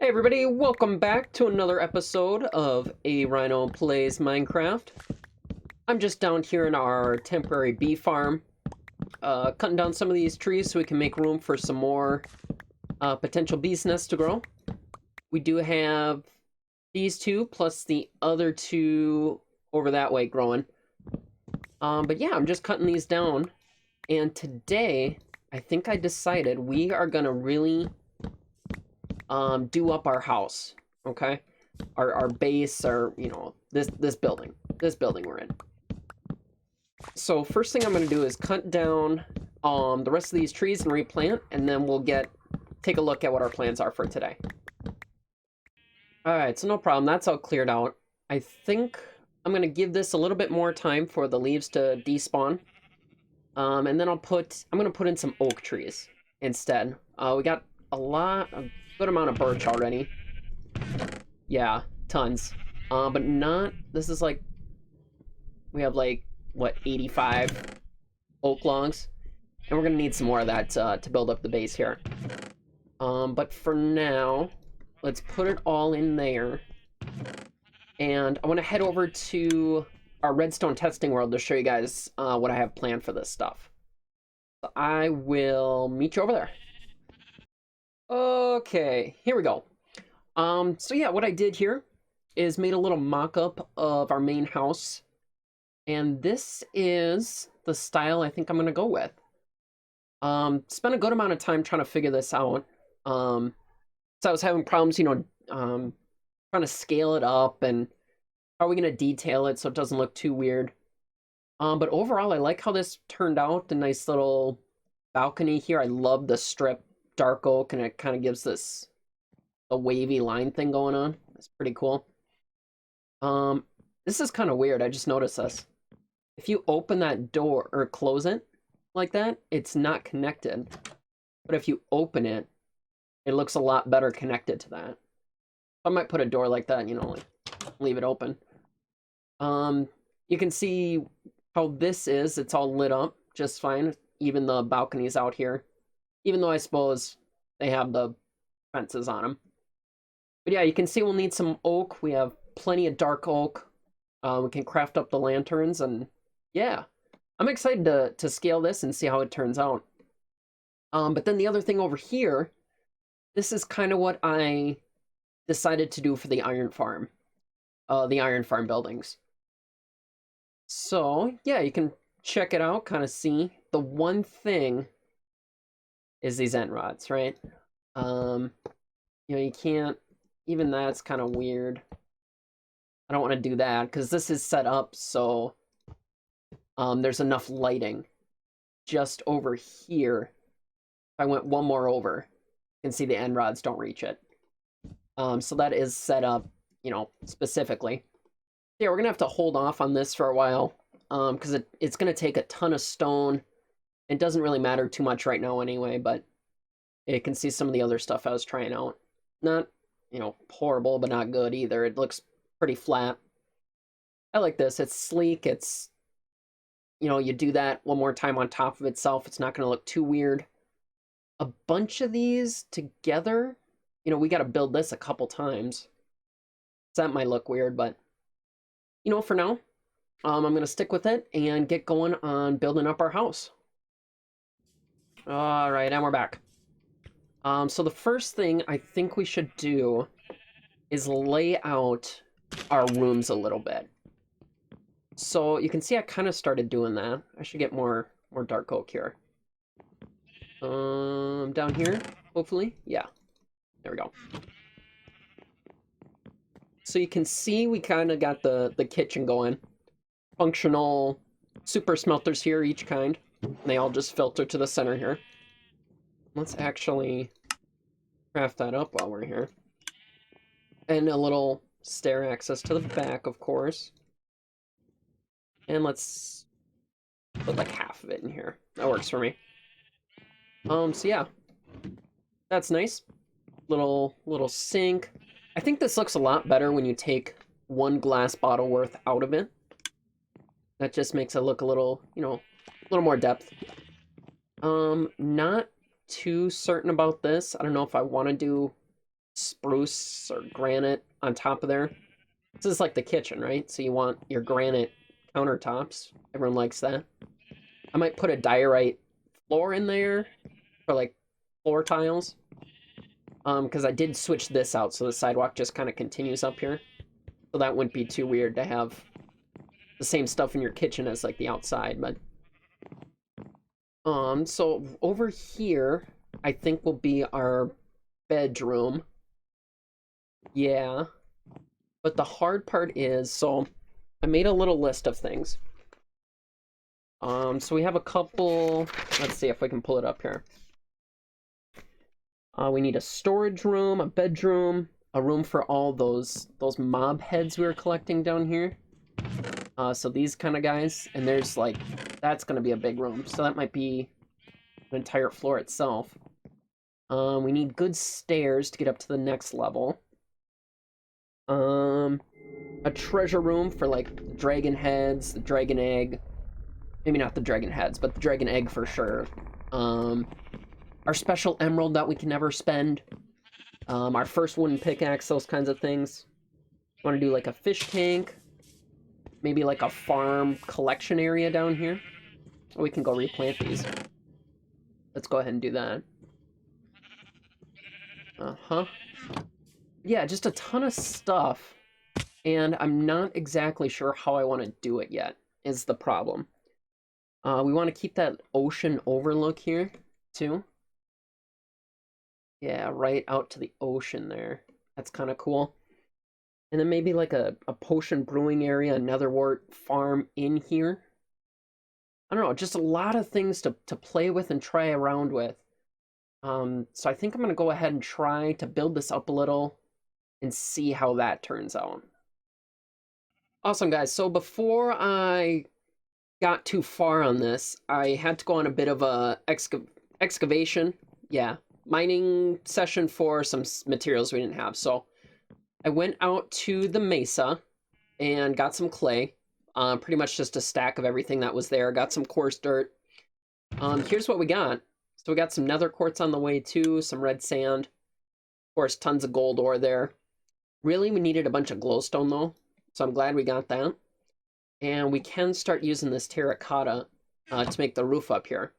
Hey everybody, welcome back to another episode of aRhino Plays Minecraft. I'm just down here in our temporary bee farm, cutting down some of these trees so we can make room for some more potential bees' nests to grow. We do have these two plus the other two over that way growing. But yeah, I'm just cutting these down, and today I think I decided we are gonna really do up our house, okay? Our base, this building we're in. So first thing I'm gonna do is cut down the rest of these trees and replant, and then we'll take a look at what our plans are for today. All right, so no problem, that's all cleared out. I think I'm gonna give this a little bit more time for the leaves to despawn. And then I'm gonna put in some oak trees instead. We got a good amount of birch already. Yeah, tons. But not, this is like, we have like, what, 85 oak logs? And we're gonna need some more of that to build up the base here. But for now, let's put it all in there. And I wanna head over to our redstone testing world to show you guys what I have planned for this stuff. So I will meet you over there. Okay, here we go. So yeah, what I did here is made a little mock-up of our main house. And this is the style I think I'm gonna go with. Spent a good amount of time trying to figure this out. So I was having problems, trying to scale it up and how are we gonna detail it so it doesn't look too weird. But overall, I like how this turned out. The nice little balcony here. I love the strip dark oak, and it kind of gives a wavy line thing going on. It's pretty cool. This is kind of weird. I just noticed this. If you open that door or close it like that, it's not connected. But if you open it, it looks a lot better connected to that. I might put a door like that, like leave it open. You can see how this is. It's all lit up just fine. Even the balconies out here. Even though I suppose they have the fences on them. But yeah, you can see we'll need some oak. We have plenty of dark oak. We can craft up the lanterns, and yeah. I'm excited to scale this and see how it turns out. But then the other thing over here, this is kind of what I decided to do for the iron farm. The iron farm buildings. So, yeah, you can check it out, kind of see. The one thing is these end rods, right? You can't, even that's kind of weird. I don't want to do that because this is set up so there's enough lighting just over here. If I went one more over, you can see the end rods don't reach it. So that is set up, specifically. Yeah, we're gonna have to hold off on this for a while because it's gonna take a ton of stone. It doesn't really matter too much right now anyway, but you can see some of the other stuff I was trying out. Not, horrible, but not good either. It looks pretty flat. I like this. It's sleek. It's, you do that one more time on top of itself. It's not going to look too weird. A bunch of these together, we got to build this a couple times. So that might look weird, but, for now, I'm going to stick with it and get going on building up our house. All right, and we're back. So the first thing I think we should do is lay out our rooms a little bit. So you can see I kind of started doing that. I should get more dark oak here. Down here, hopefully. Yeah, there we go. So you can see we kind of got the kitchen going. Functional super smelters here, each kind. And they all just filter to the center here. Let's actually craft that up while we're here. And a little stair access to the back, of course. And let's put like half of it in here. That works for me. So yeah. That's nice. Little sink. I think this looks a lot better when you take one glass bottle worth out of it. That just makes it look a little, a little more depth. Not too certain about this. I don't know if I want to do spruce or granite on top of there. This is like the kitchen, right? So you want your granite countertops. Everyone likes that. I might put a diorite floor in there for like floor tiles. Because I did switch this out, so the sidewalk just kind of continues up here. So that wouldn't be too weird to have the same stuff in your kitchen as like the outside, but so over here I think will be our bedroom. Yeah. But the hard part is, so I made a little list of things. So we have a couple, let's see if we can pull it up here. We need a storage room, a bedroom, a room for all those mob heads we were collecting down here. So these kind of guys, and there's like, that's going to be a big room, so that might be an entire floor itself. We need good stairs to get up to the next level. A treasure room for like dragon heads, the dragon egg. Maybe not the dragon heads, but the dragon egg for sure. Our special emerald that we can never spend. Our first wooden pickaxe, those kinds of things. Want to do like a fish tank. Maybe like a farm collection area down here. We can go replant these. Let's go ahead and do that. Yeah, just a ton of stuff. And I'm not exactly sure how I want to do it yet, is the problem. We want to keep that ocean overlook here, too. Yeah, right out to the ocean there. That's kind of cool. And then maybe like a potion brewing area, a netherwort farm in here. I don't know, just a lot of things to play with and try around with. So I think I'm going to go ahead and try to build this up a little and see how that turns out. Awesome, guys. So before I got too far on this, I had to go on a bit of a excavation. Yeah, mining session for some materials we didn't have. So I went out to the mesa and got some clay. Pretty much just a stack of everything that was there. Got some coarse dirt. Here's what we got. So we got some nether quartz on the way too, some red sand. Of course, tons of gold ore there. Really, we needed a bunch of glowstone though, so I'm glad we got that. And we can start using this terracotta to make the roof up here.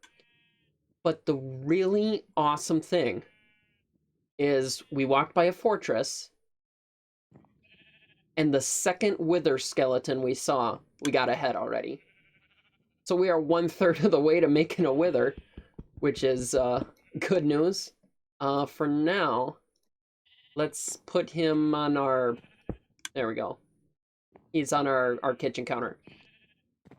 But the really awesome thing is we walked by a fortress, and the second wither skeleton we saw, we got a head already. So we are 1/3 of the way to making a wither, which is good news. For now, let's put him on our... There we go. He's on our kitchen counter.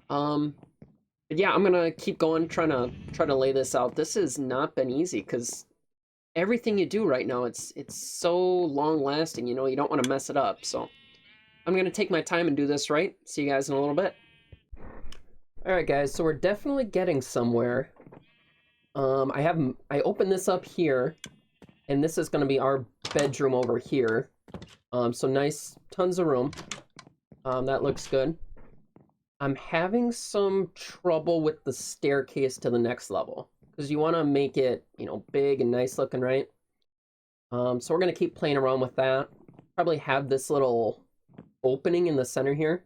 But yeah, I'm gonna keep going, trying to lay this out. This has not been easy because everything you do right now, it's so long lasting. You know, you don't want to mess it up. So I'm gonna take my time and do this right. See you guys in a little bit. All right, guys. So we're definitely getting somewhere. I opened this up here, and this is gonna be our bedroom over here. So nice, tons of room. That looks good. I'm having some trouble with the staircase to the next level because you want to make it, you know, big and nice looking, right? So we're going to keep playing around with that. Probably have this little opening in the center here.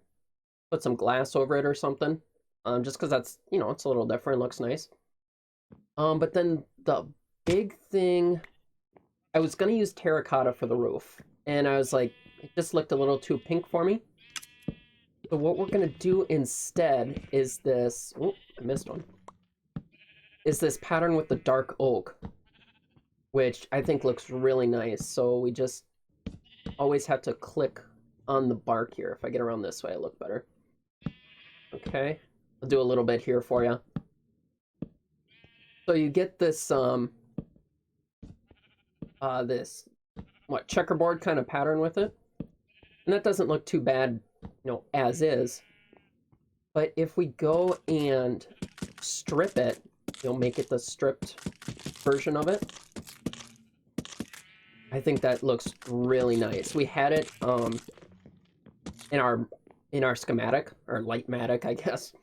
Put some glass over it or something. Just because that's, you know, it's a little different, looks nice. But then the big thing, I was going to use terracotta for the roof. And I was like, it just looked a little too pink for me. So what we're going to do instead is this... Oh, I missed one. Is this pattern with the dark oak, which I think looks really nice. So we just always have to click on the bark here. If I get around this way, it'll look better. Okay. I'll do a little bit here for you. So you get this, what, checkerboard kind of pattern with it. And that doesn't look too bad, you know, as is. But if we go and strip it, you'll make it the stripped version of it. I think that looks really nice. We had it in our schematic, or Litematica, I guess.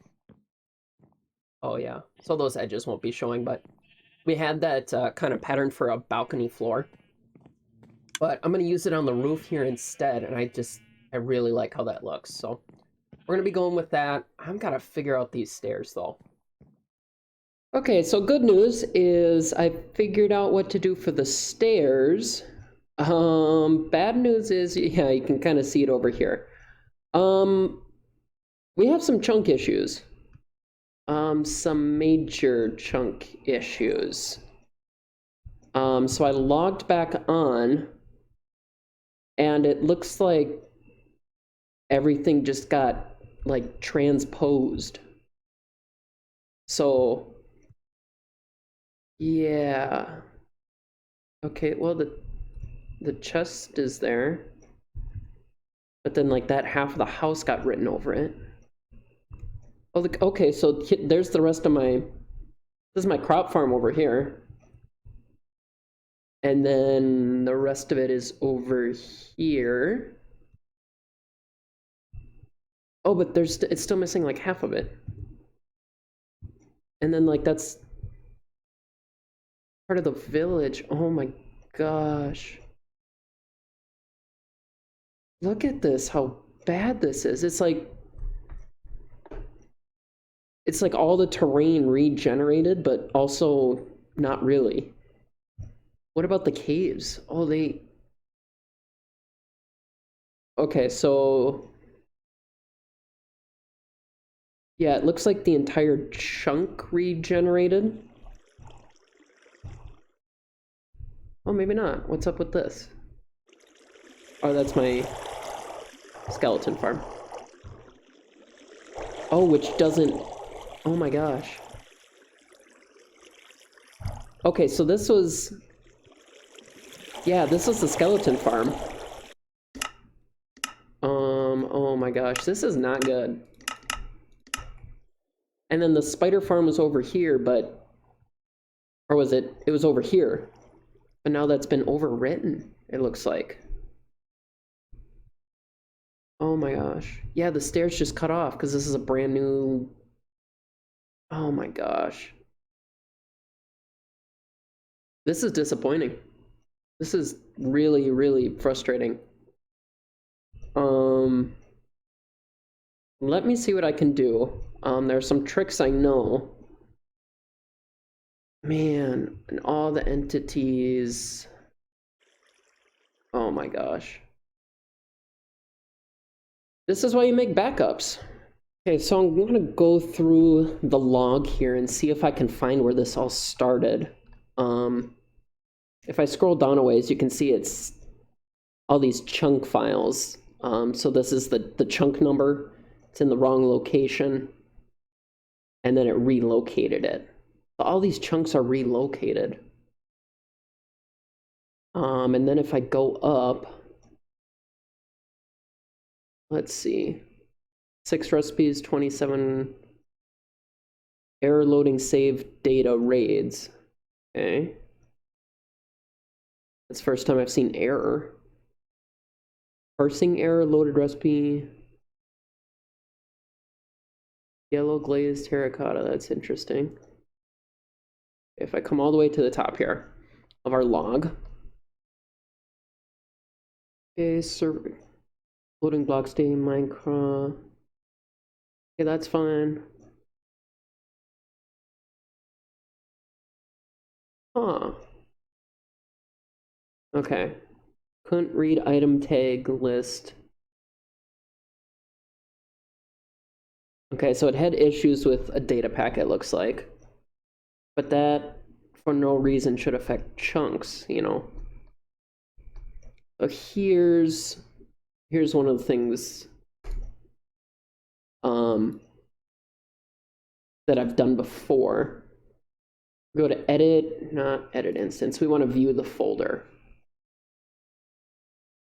Oh yeah, so those edges won't be showing, but we had that kind of pattern for a balcony floor. But I'm going to use it on the roof here instead, and I really like how that looks. So we're going to be going with that. I've got to figure out these stairs, though. Okay, so good news is I figured out what to do for the stairs. Bad news is, yeah, you can kind of see it over here. We have some chunk issues. Some major chunk issues. So I logged back on, and it looks like everything just got, like, transposed. So, yeah. Okay, well, the chest is there, but then, like, that half of the house got written over it. Oh, okay, so there's the rest of my... This is my crop farm over here. And then the rest of it is over here. Oh, but it's still missing like half of it. And then like that's part of the village. Oh my gosh. Look at this, how bad this is. It's like all the terrain regenerated, but also not really. What about the caves? Oh, okay, so yeah, it looks like the entire chunk regenerated. Oh, maybe not. What's up with this? Oh, that's my skeleton farm. Oh, which doesn't... Oh my gosh. Okay, so this was... Yeah, this was the skeleton farm. Oh my gosh, this is not good. And then the spider farm was over here, but... Or was it? It was over here. But now that's been overwritten, it looks like. Oh my gosh. Yeah, the stairs just cut off because this is a brand new... Oh my gosh. This is disappointing. This is really, really frustrating. Let me see what I can do. There's some tricks I know. Man, and all the entities. Oh my gosh. This is why you make backups. Okay, so I'm gonna go through the log here and see if I can find where this all started. If I scroll down a ways, you can see it's all these chunk files. So this is the chunk number. It's in the wrong location. And then it relocated it. So all these chunks are relocated. And then if I go up, let's see, 6 recipes, 27 error loading save data raids. Okay. That's the first time I've seen error. Parsing error, loaded recipe. Yellow glazed terracotta, that's interesting. If I come all the way to the top here of our log. Okay, server. Loading blocks day, Minecraft. Okay, that's fine. Huh. Okay. Couldn't read item tag list. Okay, so it had issues with a data pack, it looks like. But that, for no reason, should affect chunks, you know? So here's one of the things that I've done before. Go to edit, not edit instance. We want to view the folder.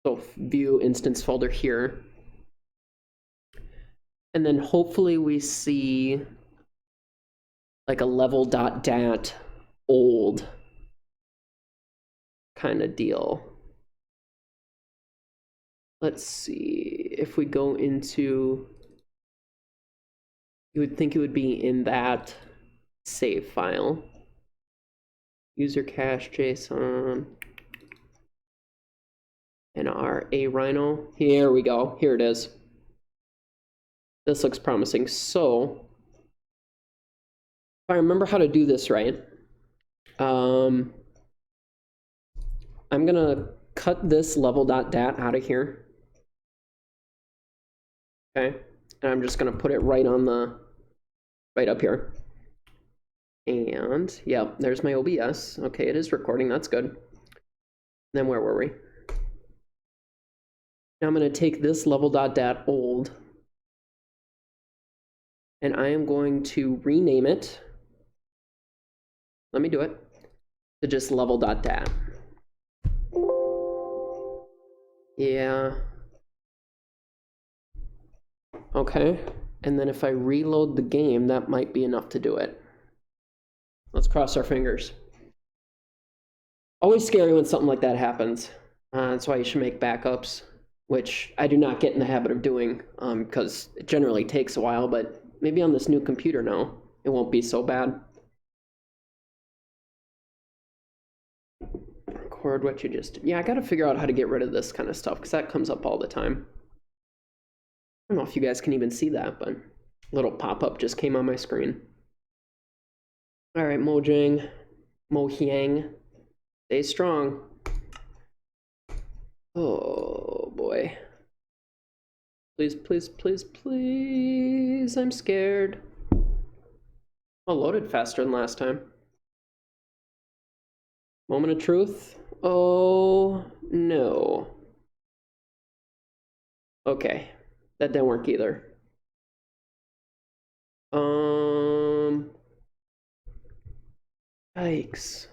So view instance folder here. And then hopefully we see like a level.dat old kind of deal. Let's see if we go into, you would think it would be in that save file. User cache JSON. and our aRhino. Here we go. Here it is. This looks promising. So, if I remember how to do this right, I'm gonna cut this level.dat out of here. Okay, and I'm just gonna put it right on the, right up here. And yeah, there's my OBS. Okay, it is recording, that's good. Then where were we? Now I'm gonna take this level.dat old, and I am going to rename it. Let me do it. To just level.dat. Yeah. Okay, and then if I reload the game, that might be enough to do it. Let's cross our fingers. Always scary when something like that happens. That's why you should make backups, which I do not get in the habit of doing, because it generally takes a while, but maybe on this new computer now, it won't be so bad. Record what you just did. Yeah, I gotta figure out how to get rid of this kind of stuff, because that comes up all the time. I don't know if you guys can even see that, but a little pop-up just came on my screen. All right, Mojang, Mohyang, stay strong. Oh boy. Please, please, please, please, I'm scared. Oh, loaded faster than last time. Moment of truth. Oh no. Okay. That didn't work either. Yikes.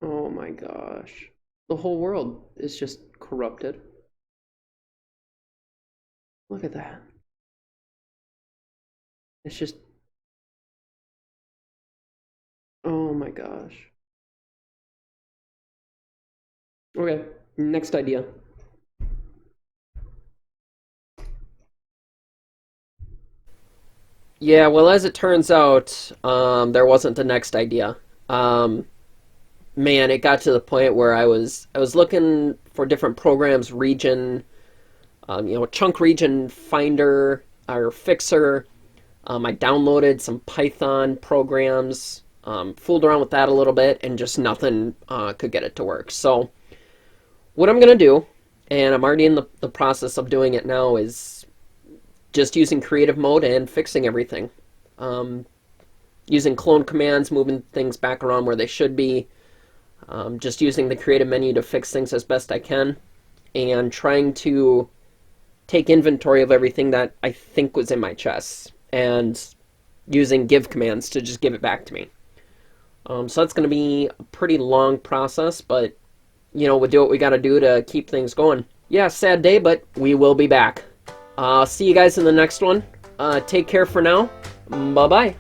Oh my gosh. The whole world is just corrupted. Look at that. It's just... Oh my gosh. Okay, next idea. Yeah, well, as it turns out, there wasn't the next idea. Man, it got to the point where I was looking for different programs, region, chunk region finder or fixer. I downloaded some Python programs, fooled around with that a little bit, and just nothing could get it to work. So what I'm gonna do, and I'm already in the process of doing it now, is just using creative mode and fixing everything. Using clone commands, moving things back around where they should be, just using the creative menu to fix things as best I can, and trying to take inventory of everything that I think was in my chests, and using give commands to just give it back to me. So that's going to be a pretty long process, but, we'll do what we got to do to keep things going. Yeah, sad day, but we will be back. See you guys in the next one. Take care for now. Bye-bye.